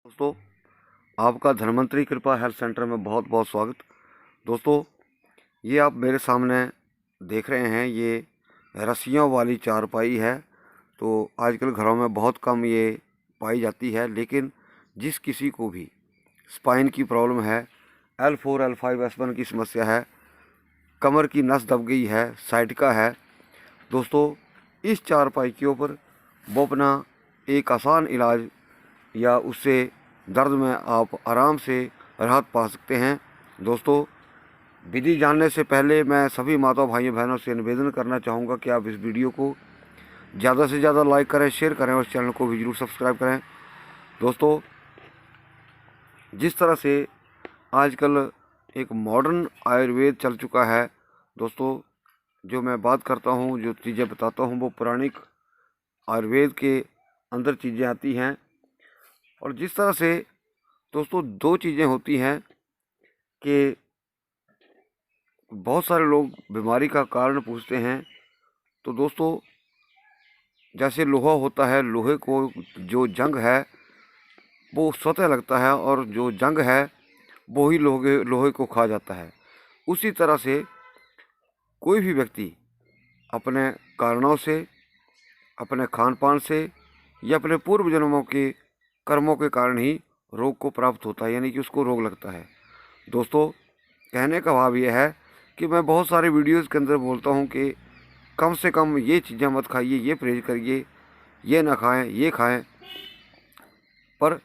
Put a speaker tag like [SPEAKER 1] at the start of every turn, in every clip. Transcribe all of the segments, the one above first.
[SPEAKER 1] दोस्तों, आपका धन्वंतरी कृपा हेल्थ सेंटर में बहुत बहुत स्वागत। दोस्तों, ये आप मेरे सामने देख रहे हैं, ये रस्सियों वाली चारपाई है। तो आजकल घरों में बहुत कम ये पाई जाती है, लेकिन जिस किसी को भी स्पाइन की प्रॉब्लम है, L4 L5 S1 की समस्या है, कमर की नस दब गई है, साइटिका है, दोस्तों इस चारपाई के ऊपर वो अपना एक आसान इलाज या उससे दर्द में आप आराम से राहत पा सकते हैं। दोस्तों, विधि जानने से पहले मैं सभी माता भाइयों बहनों से निवेदन करना चाहूँगा कि आप इस वीडियो को ज़्यादा से ज़्यादा लाइक करें, शेयर करें और इस चैनल को भी ज़रूर सब्सक्राइब करें। दोस्तों, जिस तरह से आजकल एक मॉडर्न आयुर्वेद चल चुका है, दोस्तों जो मैं बात करता हूँ, जो चीज़ें बताता हूँ, वो पौराणिक आयुर्वेद के अंदर चीज़ें आती हैं। और जिस तरह से दोस्तों दो चीज़ें होती हैं कि बहुत सारे लोग बीमारी का कारण पूछते हैं। तो दोस्तों, जैसे लोहा होता है, लोहे को जो जंग है वो स्वतः लगता है और जो जंग है वो ही लोहे को खा जाता है। उसी तरह से कोई भी व्यक्ति अपने कारणों से, अपने खान पान से या अपने पूर्व जन्मों के कर्मों के कारण ही रोग को प्राप्त होता है, यानी कि उसको रोग लगता है। दोस्तों, कहने का भाव यह है कि मैं बहुत सारे वीडियोज़ के अंदर बोलता हूँ कि कम से कम ये चीज़ें मत खाइए, ये परहेज करिए, ये ना खाएं, ये खाएं, पर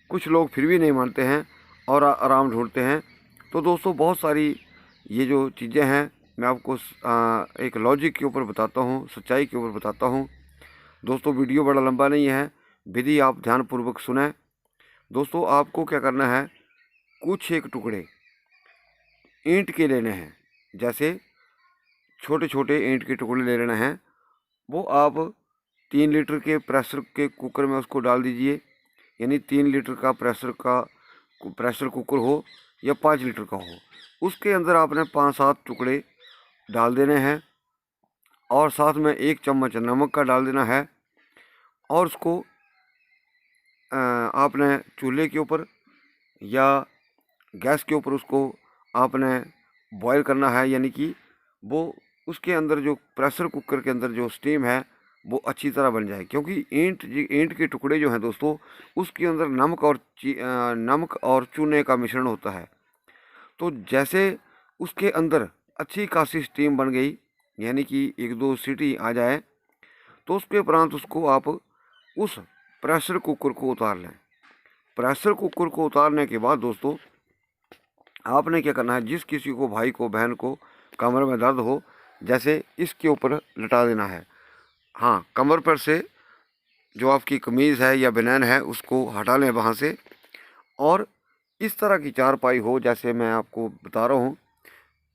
[SPEAKER 1] कुछ लोग फिर भी नहीं मानते हैं और आराम ढूंढते हैं। तो दोस्तों, बहुत सारी ये जो चीज़ें हैं, मैं आपको एक लॉजिक के ऊपर बताता हूँ, सच्चाई के ऊपर बताता हूँ। दोस्तों, वीडियो बड़ा लंबा नहीं है, विधि आप ध्यानपूर्वक सुनें। दोस्तों, आपको क्या करना है, कुछ एक टुकड़े ईंट के लेने हैं, जैसे छोटे छोटे ईंट के टुकड़े ले लेने हैं। वो आप 3 लीटर के प्रेशर के कुकर में उसको डाल दीजिए, यानी 3 लीटर का प्रेशर कुकर हो या 5 लीटर का हो, उसके अंदर आपने 5-7 टुकड़े डाल देने हैं और साथ में 1 चम्मच नमक का डाल देना है। और उसको आपने चूल्हे के ऊपर या गैस के ऊपर उसको आपने बॉईल करना है, यानी कि वो उसके अंदर जो प्रेशर कुकर के अंदर जो स्टीम है वो अच्छी तरह बन जाए, क्योंकि ईंट के टुकड़े जो हैं दोस्तों, उसके अंदर नमक और चूने का मिश्रण होता है। तो जैसे उसके अंदर अच्छी खासी स्टीम बन गई, यानी कि 1-2 सीटी आ जाए, तो उसके उपरांत उसको आप उस प्रेशर कुकर को उतार लें। प्रेशर कुकर को उतारने के बाद दोस्तों, आपने क्या करना है, जिस किसी को, भाई को, बहन को कमर में दर्द हो, जैसे इसके ऊपर लटा देना है। हाँ, कमर पर से जो आपकी कमीज़ है या बनियान है उसको हटा लें वहाँ से, और इस तरह की चारपाई हो जैसे मैं आपको बता रहा हूँ,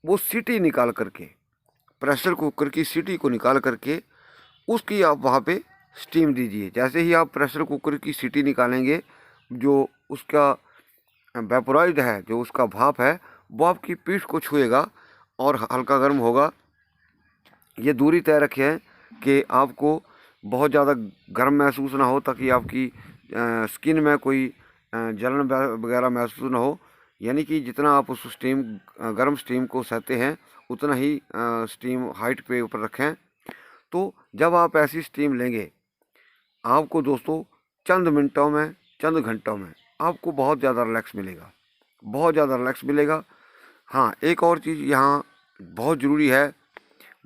[SPEAKER 1] वो सीटी निकाल करके, प्रेशर कुकर की सीटी को निकाल करके उसकी आप वहाँ पे स्टीम दीजिए। जैसे ही आप प्रेशर कुकर की सीटी निकालेंगे, जो उसका वेपोराइज्ड है, जो उसका भाप है, वो आपकी पीठ को छुएगा और हल्का गर्म होगा। ये दूरी तय रखें कि आपको बहुत ज़्यादा गर्म महसूस ना हो, ताकि आपकी स्किन में कोई जलन वगैरह महसूस ना हो। यानी कि जितना आप उस गर्म स्टीम को सहते हैं, उतना ही स्टीम हाइट पे ऊपर रखें। तो जब आप ऐसी स्टीम लेंगे, आपको दोस्तों चंद मिनटों में, चंद घंटों में आपको बहुत ज़्यादा रिलैक्स मिलेगा, बहुत ज़्यादा रिलैक्स मिलेगा। हाँ, एक और चीज़ यहाँ बहुत ज़रूरी है।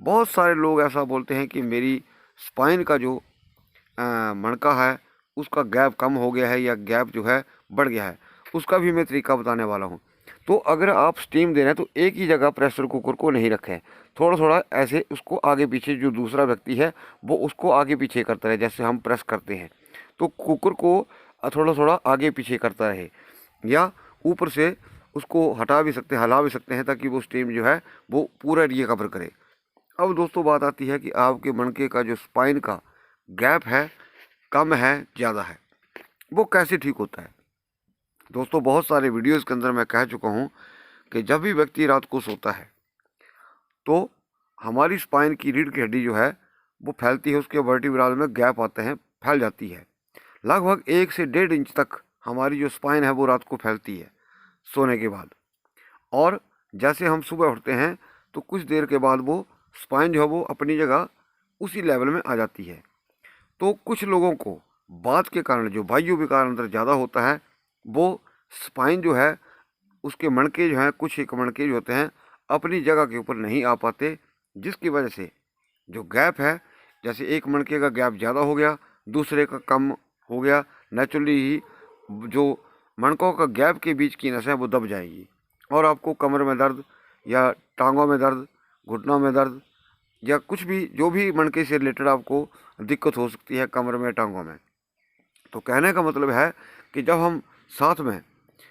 [SPEAKER 1] बहुत सारे लोग ऐसा बोलते हैं कि मेरी स्पाइन का जो मणका है उसका गैप कम हो गया है या गैप जो है बढ़ गया है। उसका भी मैं तरीका बताने वाला हूँ। तो अगर आप स्टीम दे रहे हैं तो एक ही जगह प्रेशर कुकर को नहीं रखें, थोड़ा थोड़ा ऐसे उसको आगे पीछे, जो दूसरा व्यक्ति है वो उसको आगे पीछे करता रहे, जैसे हम प्रेस करते हैं तो कुकर को थोड़ा थोड़ा आगे पीछे करता रहे, या ऊपर से उसको हटा भी सकते हैं, हिला भी सकते हैं, ताकि वो स्टीम जो है वो पूरा एरिया कवर करे। अब दोस्तों बात आती है कि आपके मणके का जो स्पाइन का गैप है, कम है, ज़्यादा है, वो कैसे ठीक होता है। दोस्तों, बहुत सारे वीडियोज़ के अंदर मैं कह चुका हूँ कि जब भी व्यक्ति रात को सोता है तो हमारी स्पाइन की रीढ़ की हड्डी जो है वो फैलती है, उसके वर्टिब्रल में गैप आते हैं, फैल जाती है। लगभग 1 से 1.5 इंच तक हमारी जो स्पाइन है वो रात को फैलती है सोने के बाद। और जैसे हम सुबह उठते हैं तो कुछ देर के बाद वो स्पाइन जो है वो अपनी जगह उसी लेवल में आ जाती है। तो कुछ लोगों को बात के कारण जो वायु विकार अंदर ज़्यादा होता है, वो स्पाइन जो है उसके मणके जो हैं, कुछ एक मणके जो होते हैं अपनी जगह के ऊपर नहीं आ पाते, जिसकी वजह से जो गैप है, जैसे एक मणके का गैप ज़्यादा हो गया, दूसरे का कम हो गया, नेचुरली ही जो मणकों का गैप के बीच की नसें वो दब जाएगी और आपको कमर में दर्द या टांगों में दर्द, घुटनों में दर्द या कुछ भी जो भी मणके से रिलेटेड आपको दिक्कत हो सकती है कमर में, टांगों में। तो कहने का मतलब है कि जब हम साथ में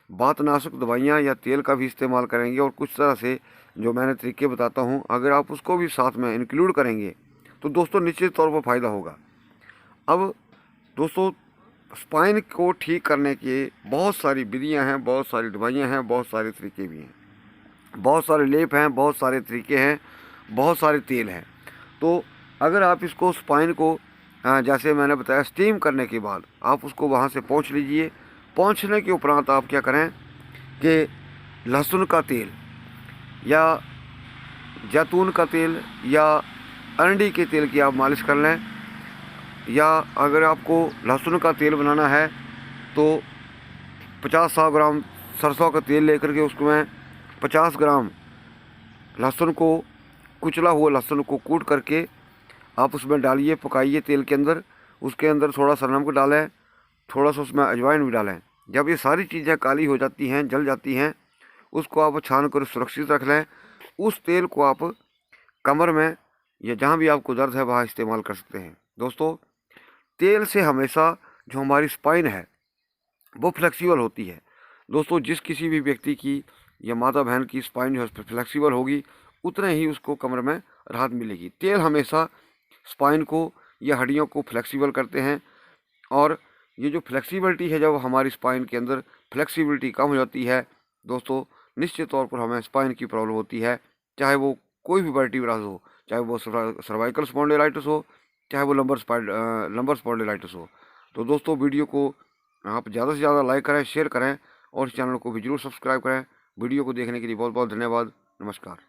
[SPEAKER 1] वातनाशक दवाइयाँ या तेल का भी इस्तेमाल करेंगे और कुछ तरह से जो मैंने तरीके बताता हूँ, अगर आप उसको भी साथ में इंक्लूड करेंगे तो दोस्तों निश्चित तौर पर फ़ायदा होगा। अब दोस्तों स्पाइन को ठीक करने के बहुत सारी विधियाँ हैं, बहुत सारी दवाइयाँ हैं, बहुत सारे तरीके भी हैं, बहुत सारे लेप हैं, बहुत सारे तरीके हैं, बहुत सारे तेल हैं। तो अगर आप इसको स्पाइन को जैसे मैंने बताया स्टीम करने के बाद आप उसको वहाँ से पोंछ लीजिए। पोंछने के उपरांत आप क्या करें कि लहसुन का तेल या जैतून का तेल या अरंडी के तेल की आप मालिश कर लें। या अगर आपको लहसुन का तेल बनाना है तो 50-100 ग्राम सरसों का तेल लेकर के उसमें 50 ग्राम लहसुन को, कुचला हुआ लहसुन को कूट करके आप उसमें डालिए, पकाइए तेल के अंदर। उसके अंदर थोड़ा सा नमक डालें, थोड़ा सा उसमें अजवाइन भी डालें। जब ये सारी चीज़ें काली हो जाती हैं, जल जाती हैं, उसको आप छान कर सुरक्षित रख लें। उस तेल को आप कमर में या जहाँ भी आपको दर्द है वहाँ इस्तेमाल कर सकते हैं। दोस्तों तेल से हमेशा जो हमारी स्पाइन है वो फ्लेक्सिबल होती है। दोस्तों जिस किसी भी व्यक्ति की या माता बहन की स्पाइन जो है फ्लेक्सिबल होगी, उतने ही उसको कमर में राहत मिलेगी। तेल हमेशा स्पाइन को या हड्डियों को फ्लेक्सिबल करते हैं। और ये जो फ्लेक्सिबिलिटी है, जब हमारी स्पाइन के अंदर फ्लेक्सिबिलिटी कम हो जाती है दोस्तों, निश्चित तौर पर हमें स्पाइन की प्रॉब्लम होती है। चाहे वो कोई भी वर्टिब्रास हो, चाहे वो सर्वाइकल स्पॉन्डिलाइटिस हो, चाहे वो लंबर स्पॉन्डिलाइटिस हो। तो दोस्तों वीडियो को आप ज़्यादा से ज़्यादा लाइक करें, शेयर करें और इस चैनल को भी जरूर सब्सक्राइब करें। वीडियो को देखने के लिए बहुत बहुत धन्यवाद। नमस्कार।